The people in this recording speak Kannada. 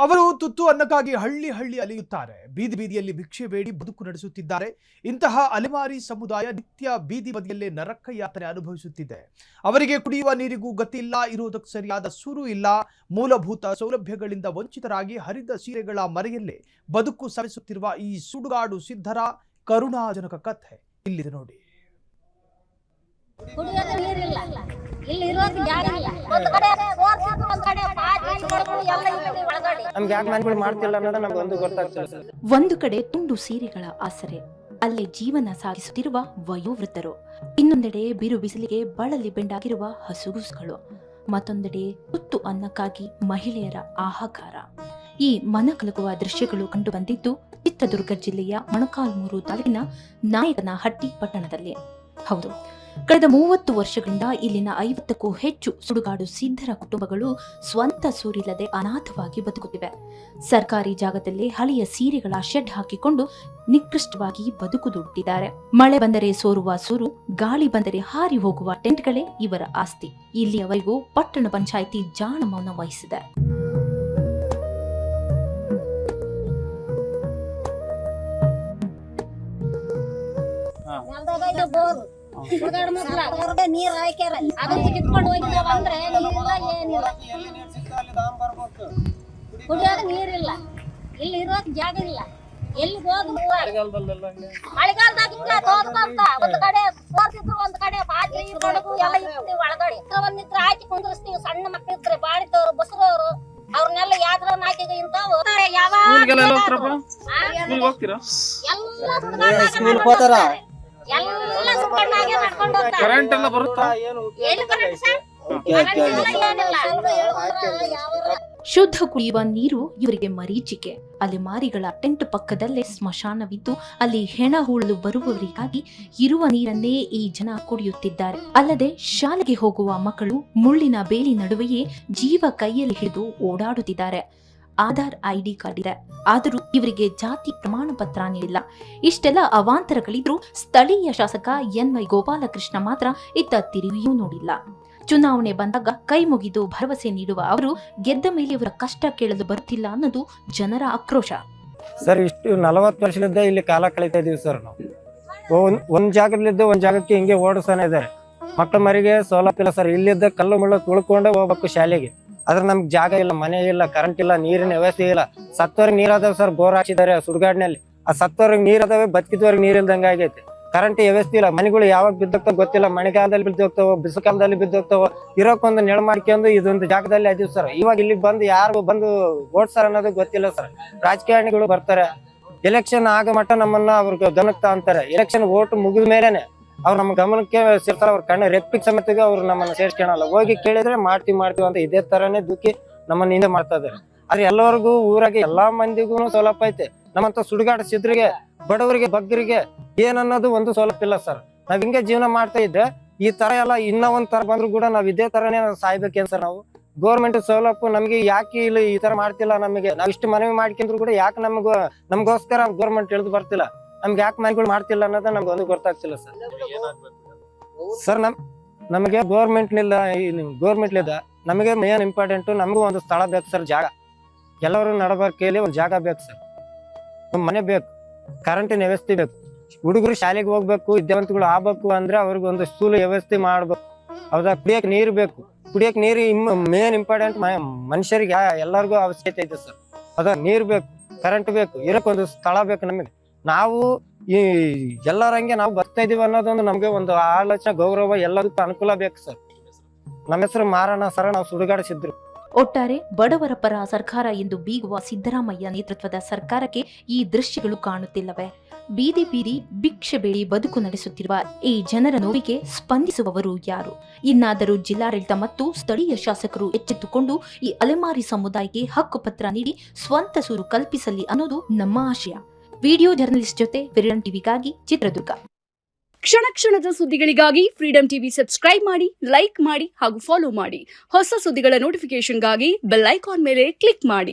ಅವರು ತುತ್ತು ಅನ್ನಕ್ಕಾಗಿ ಹಳ್ಳಿ ಹಳ್ಳಿ ಅಲೆಯುತ್ತಾರೆ. ಬೀದಿ ಬೀದಿಯಲ್ಲಿ ಭಿಕ್ಷೆ ಬೇಡಿ ಬದುಕು ನಡೆಸುತ್ತಿದ್ದಾರೆ. ಇಂತಹ ಅಲೆಮಾರಿ ಸಮುದಾಯ ನಿತ್ಯ ಬೀದಿ ಬದಿಯಲ್ಲೇ ನರಕ ಯಾತನೆ ಅನುಭವಿಸುತ್ತಿದೆ. ಅವರಿಗೆ ಕುಡಿಯುವ ನೀರಿಗೂ ಗತಿ ಇಲ್ಲ, ಇರೋದಕ್ಕೆ ಸರಿಯಾದ ಸೂರು ಇಲ್ಲ. ಮೂಲಭೂತ ಸೌಲಭ್ಯಗಳಿಂದ ವಂಚಿತರಾಗಿ ಹರಿದ ಸೀರೆಗಳ ಮರೆಯಲ್ಲೇ ಬದುಕು ಸವೆಸುತ್ತಿರುವ ಈ ಸುಡುಗಾಡು ಸಿದ್ಧರ ಕರುಣಾಜನಕ ಕಥೆ ಇಲ್ಲಿದೆ ನೋಡಿ. ಒಂದು ಕಡೆ ತುಂಡು ಸೀರೆಗಳ ಆಸರೆ, ಅಲ್ಲೇ ಜೀವನ ಸಾಗಿಸುತ್ತಿರುವ ವಯೋವೃದ್ಧರು, ಇನ್ನೊಂದೆಡೆ ಬಿರು ಬಿಸಿಲಿಗೆ ಬಳಲಿ ಬೆಂಡಾಗಿರುವ ಹಸುಗೂಸುಗಳು, ಮತ್ತೊಂದೆಡೆ ತುತ್ತು ಅನ್ನಕ್ಕಾಗಿ ಮಹಿಳೆಯರ ಹಾಹಾಕಾರ. ಈ ಮನಕಲುಕುವ ದೃಶ್ಯಗಳು ಕಂಡು ಬಂದಿದ್ದು ಚಿತ್ರದುರ್ಗ ಜಿಲ್ಲೆಯ ಮೊಳಕಾಲ್ಮೂರು ತಾಲೂಕಿನ ನಾಯಕನಹಟ್ಟಿ ಪಟ್ಟಣದಲ್ಲಿ. ಹೌದು, ಕಳೆದ 30 ವರ್ಷಗಳಿಂದ ಇಲ್ಲಿನ 50ಕ್ಕೂ ಹೆಚ್ಚು ಸುಡುಗಾಡು ಸಿದ್ಧರ ಕುಟುಂಬಗಳು ಸ್ವಂತ ಸೂರಿಲ್ಲದೆ ಅನಾಥವಾಗಿ ಬದುಕುತ್ತಿವೆ. ಸರ್ಕಾರಿ ಜಾಗದಲ್ಲಿ ಹಳೆಯ ಸೀರೆಗಳ ಶೆಡ್ ಹಾಕಿಕೊಂಡು ನಿಕೃಷ್ಟವಾಗಿ ಬದುಕು ದುಡಿದಿದ್ದಾರೆ. ಮಳೆ ಬಂದರೆ ಸೋರುವ ಸೂರು, ಗಾಳಿ ಬಂದರೆ ಹಾರಿ ಹೋಗುವ ಟೆಂಟ್ಗಳೇ ಇವರ ಆಸ್ತಿ. ಇಲ್ಲಿಯವರೆಗೂ ಪಟ್ಟಣ ಪಂಚಾಯಿತಿ ಜಾಣ ಮೌನ ವಹಿಸಿದೆ. ನೀರ್ ಹಾಕ್ಯಾರ ಅದನ್ನ ಕಿತ್ಕೊಂಡು ಹೋಗಿದ್ದಾವ ಅಂದ್ರೆ ನೀರಿಲ್ಲ, ಏನಿಲ್ಲ, ಕುಡಿಯೋದ ನೀರಿಲ್ಲ, ಇಲ್ಲಿ ಇರೋಕ್ ಜಾಗ ಇಲ್ಲ, ಎಲ್ಲಿ ಹೋದ್ರು ಮಳೆಗಾಲದಾಗ ಹಿಂಗ ತೋದ್ಕೊಂತ ಒಂದ್ ಕಡೆ ತೋರ್ಸಿದ್ರು, ಒಂದ್ ಕಡೆ ಬಾಟ್ಲಿ ಬಡಗು ಎಲ್ಲ ಇರ್ತೀವಿ ಒಳಗಡೆ. ಒಂದಿತ್ರ ಹಾಕಿ ಕುಂದ್ರಸ್ತೀವಿ. ಸಣ್ಣ ಮಕ್ಳು ಇದ್ರೆ ಬಾಡಿತವ್ರು ಬಸರವ್ರು ಅವ್ರನ್ನೆಲ್ಲ ಯಾವ್ದ್ರ ನಾಲ್ಕಿಗ ಇಂತಾವು ಶುದ್ಧ ಕುಡಿಯುವ ನೀರು ಇವರಿಗೆ ಮರೀಚಿಕೆ. ಅಲೆಮಾರಿಗಳ ಟೆಂಟ್ ಪಕ್ಕದಲ್ಲೇ ಸ್ಮಶಾನವಿದ್ದು ಅಲ್ಲಿ ಹೆಣ ಹೂಳಲು ಬರುವವರಿಗಾಗಿ ಇರುವ ನೀರನ್ನೇ ಈ ಜನ ಕುಡಿಯುತ್ತಿದ್ದಾರೆ. ಅಲ್ಲದೆ ಶಾಲೆಗೆ ಹೋಗುವ ಮಕ್ಕಳು ಮುಳ್ಳಿನ ಬೇಲಿ ನಡುವೆಯೇ ಜೀವ ಕೈಯಲ್ಲಿ ಹಿಡಿದು ಓಡಾಡುತ್ತಿದ್ದಾರೆ. ಆಧಾರ್ ಐಡಿ ಕಾರ್ಡ್ ಇದೆ, ಆದರೂ ಇವರಿಗೆ ಜಾತಿ ಪ್ರಮಾಣ ಪತ್ರ ನೀಡಿಲ್ಲ. ಇಷ್ಟೆಲ್ಲ ಅವಾಂತರಗಳಿದ್ರೂ ಸ್ಥಳೀಯ ಶಾಸಕ ಎನ್.ವೈ. ಗೋಪಾಲಕೃಷ್ಣ ಮಾತ್ರ ಇತ್ತ ತಿರುಗಿಯೂ ನೋಡಿಲ್ಲ. ಚುನಾವಣೆ ಬಂದಾಗ ಕೈ ಮುಗಿದು ಭರವಸೆ ನೀಡುವ ಅವರು ಗೆದ್ದ ಮೇಲೆ ಇವರ ಕಷ್ಟ ಕೇಳಲು ಬರುತ್ತಿಲ್ಲ ಅನ್ನೋದು ಜನರ ಆಕ್ರೋಶ. ಸರ್, ಇಷ್ಟು 40 ವರ್ಷದಿಂದ ಇಲ್ಲಿ ಕಾಲ ಕಳೀತಾ ಇದೀವಿ ಸರ್. ನಾವು ಒಂದ್ ಜಾಗದಲ್ಲಿದ್ದು ಒಂದ್ ಜಾಗಕ್ಕೆ ಹಿಂಗೆ ಓಡಿಸ್ತಾನೆ ಇದ್ದಾರೆ. ಮಕ್ಕಳ ಮರಿಗೆ ಸೌಲಭ್ಯ ಇಲ್ಲ ಸರ್. ಇಲ್ಲಿದ್ದ ಕಲ್ಲು ಮುಳ್ಳು ತುಳ್ಕೊಂಡೆ ಹೋಗ್ಬೇಕು ಶಾಲೆಗೆ. ಆದ್ರೆ ನಮ್ಗೆ ಜಾಗ ಇಲ್ಲ, ಮನೆ ಇಲ್ಲ, ಕರೆಂಟ್ ಇಲ್ಲ, ನೀರಿನ ವ್ಯವಸ್ಥೆ ಇಲ್ಲ. ಸತ್ತವ್ರಿಗೆ ನೀರಾದವ್ ಸರ್, ಬೋರ್ ಹಾಕಿದ್ದಾರೆ ಸುಡುಗಾಡಿನಲ್ಲಿ. ಆ ಸತ್ತವ್ರಿಗೆ ನೀರದವೆ, ಬದುಕಿದವ್ರಿಗೆ ನೀರಿಲ್ದಂಗ ಆಗೈತೆ. ಕರೆಂಟ್ ವ್ಯವಸ್ಥೆ ಇಲ್ಲ. ಮನೆಗಳು ಯಾವಾಗ ಬಿದ್ದೋಗ್ತಾವ ಗೊತ್ತಿಲ್ಲ. ಮಳೆಗಾಲದಲ್ಲಿ ಬಿದ್ದೋಗ್ತಾವ, ಬಿಸಿಕಾಲದಲ್ಲಿ ಬಿದ್ದೋಗ್ತಾವ. ಇರೋಕೊಂದು ನೆಳ ಮಾಡ್ಕೊಂಡು ಇದೊಂದು ಜಾಗದಲ್ಲಿ ಅದೀವಿ ಸರ್. ಇವಾಗ ಇಲ್ಲಿ ಬಂದು ಯಾರು ಬಂದು ಓಡ್ಸಾರ ಅನ್ನೋದು ಗೊತ್ತಿಲ್ಲ ಸರ್. ರಾಜಕಾರಣಿಗಳು ಬರ್ತಾರೆ, ಎಲೆಕ್ಷನ್ ಆಗ ಮಟ್ಟ ನಮ್ಮನ್ನ ಅವ್ರಿಗೆ ಗಮನಕ್ಕೆ ಅಂತಾರೆ. ಎಲೆಕ್ಷನ್ ಓಟ್ ಮುಗಿದ ಮೇಲೆನೆ ಅವ್ರು ನಮ್ಮ ಗಮನಕ್ಕೆ ಸೇರ್ತಾರೆ. ಅವ್ರ ಕಣ್ಣ ರೆಪ್ಪಿಗೆ ಸಮೇತಿಗೆ ಅವ್ರು ನಮ್ಮನ್ನ ಸೇರ್ಸ್ಕೊಳಲ್ಲ. ಹೋಗಿ ಕೇಳಿದ್ರೆ ಮಾಡ್ತೀವಿ ಅಂತ ಇದೇ ತರನೇ ದುಃಖಿ ನಮ್ಮನ್ನ ಹಿಂದೆ ಮಾಡ್ತಾ ಇದಾರೆ. ಆದ್ರೆ ಎಲ್ಲರಿಗೂ ಊರಾಗೆ ಎಲ್ಲಾ ಮಂದಿಗೂ ಸೌಲಭ್ಯ ಐತೆ. ನಮ್ಮಂತ ಸುಡುಗಾಡು ಸಿದ್ರಿಗೆ, ಬಡವರಿಗೆ, ಬಗ್ಗರಿಗೆ ಏನನ್ನೋದು ಒಂದು ಸೌಲಭ್ಯ ಇಲ್ಲ ಸರ್. ನಾವ್ ಹಿಂಗೆ ಜೀವನ ಮಾಡ್ತಾ ಇದ್ರೆ ಈ ತರ ಎಲ್ಲ ಇನ್ನ ಒಂದ್ ತರ ಬಂದ್ರು ಕೂಡ ನಾವ್ ಇದೇ ತರನೇ ಸಾಯ್ಬೇಕೇನ್ ಸರ್? ನಾವು ಗೌರ್ಮೆಂಟ್ ಸೌಲಭ್ಯ ನಮ್ಗೆ ಯಾಕೆ ಇಲ್ಲ ಈ ತರ ಮಾಡ್ತಿಲ್ಲ? ನಮಗೆ ನಾವ್ ಇಷ್ಟು ಮನವಿ ಮಾಡ್ಕೊಂಡ್ರು ಕೂಡ ಯಾಕೆ ನಮ್ಗೋಸ್ಕರ ಗೌರ್ಮೆಂಟ್ ಇಳಿದು ಬರ್ತಿಲ್ಲ? ನಮ್ಗೆ ಯಾಕೆ ಮನೆಗಳು ಮಾಡ್ತಿಲ್ಲ ಅನ್ನೋದ ನಮ್ಗೆ ಒಂದು ಗೊತ್ತಾಗ್ತಿಲ್ಲ ಸರ್. ಸರ್, ನಮಗೆ ಗೌರ್ಮೆಂಟ್ಲಿಂದ ನಮಗೆ ಮೇನ್ ಇಂಪಾರ್ಟೆಂಟ್, ನಮಗೂ ಒಂದು ಸ್ಥಳ ಬೇಕು ಸರ್, ಜಾಗ. ಎಲ್ಲರೂ ನಡಬರ್ಕೆಯಲ್ಲಿ ಒಂದು ಜಾಗ ಬೇಕು ಸರ್, ಒಂದು ಮನೆ ಬೇಕು, ಕರೆಂಟಿನ ವ್ಯವಸ್ಥೆ ಬೇಕು. ಹುಡುಗರು ಶಾಲೆಗೆ ಹೋಗ್ಬೇಕು, ವಿದ್ಯಾವಂತಗಳು ಆಗ್ಬೇಕು ಅಂದ್ರೆ ಅವ್ರಿಗೆ ಒಂದು ಸ್ಕೂಲ್ ವ್ಯವಸ್ಥೆ ಮಾಡ್ಬೇಕು. ಹೌದಾ? ಕುಡಿಯಕ್ ನೀರು ಬೇಕು. ಕುಡಿಯಕ್ ನೀರು ಮೇನ್ ಇಂಪಾರ್ಟೆಂಟ್. ಮನುಷ್ಯರಿಗೆ ಎಲ್ಲರಿಗೂ ಅವಶ್ಯಕತೆ ಐತೆ ಸರ್. ಹೌದಾ? ನೀರು ಬೇಕು, ಕರೆಂಟ್ ಬೇಕು, ಇರಕ್ ಒಂದು ಸ್ಥಳ ಬೇಕು. ನಮಗೆ ನಾವು ಈ ಎಲ್ಲರಂಗೆ ನಾವು ಬರ್ತಾ ಇದೀವಿ ಅನ್ನೋದೊಂದು ನಮ್ಗೆ ಒಂದು ಆಲೋಚನೆ, ಗೌರವ, ಎಲ್ಲದಕ್ಕೂ ಅನುಕೂಲ ಬೇಕು ಸರ್. ನಮ್ಮ ಹೆಸರು ಮಾರಣ್ಣ ಸರ್, ನಾವು ಸುಡುಗಾಡಿಸಿದ್ರು. ಒಟ್ಟಾರೆ ಬಡವರ ಪರ ಸರ್ಕಾರ ಎಂದು ಬೀಗುವ ಸಿದ್ದರಾಮಯ್ಯ ನೇತೃತ್ವದ ಸರ್ಕಾರಕ್ಕೆ ಈ ದೃಶ್ಯಗಳು ಕಾಣುತ್ತಿಲ್ಲವೇ? ಬೀದಿ ಬೀದಿ ಭಿಕ್ಷೆ ಬೇಡಿ ಬದುಕು ನಡೆಸುತ್ತಿರುವ ಈ ಜನರ ನೋವಿಗೆ ಸ್ಪಂದಿಸುವವರು ಯಾರು? ಇನ್ನಾದರೂ ಜಿಲ್ಲಾಡಳಿತ ಮತ್ತು ಸ್ಥಳೀಯ ಶಾಸಕರು ಎಚ್ಚೆತ್ತುಕೊಂಡು ಈ ಅಲೆಮಾರಿ ಸಮುದಾಯಕ್ಕೆ ಹಕ್ಕುಪತ್ರ ನೀಡಿ ಸ್ವಂತ ಸೂರು ಕಲ್ಪಿಸಲಿ ಅನ್ನೋದು ನಮ್ಮ ಆಶಯ. ವಿಡಿಯೋ ಜರ್ನಲಿಸ್ಟ್ ಜೊತೆ ಫ್ರೀಡಂ ಟಿವಿಗಾಗಿ ಚಿತ್ರದುರ್ಗ. ಕ್ಷಣ ಕ್ಷಣದ ಸುದ್ದಿಗಳಿಗಾಗಿ ಫ್ರೀಡಂ ಟಿವಿ ಸಬ್ಸ್ಕ್ರೈಬ್ ಮಾಡಿ, ಲೈಕ್ ಮಾಡಿ ಹಾಗೂ ಫಾಲೋ ಮಾಡಿ. ಹೊಸ ಸುದ್ದಿಗಳ ನೋಟಿಫಿಕೇಶನ್ಗಾಗಿ ಬೆಲ್ ಐಕಾನ್ ಮೇಲೆ ಕ್ಲಿಕ್ ಮಾಡಿ.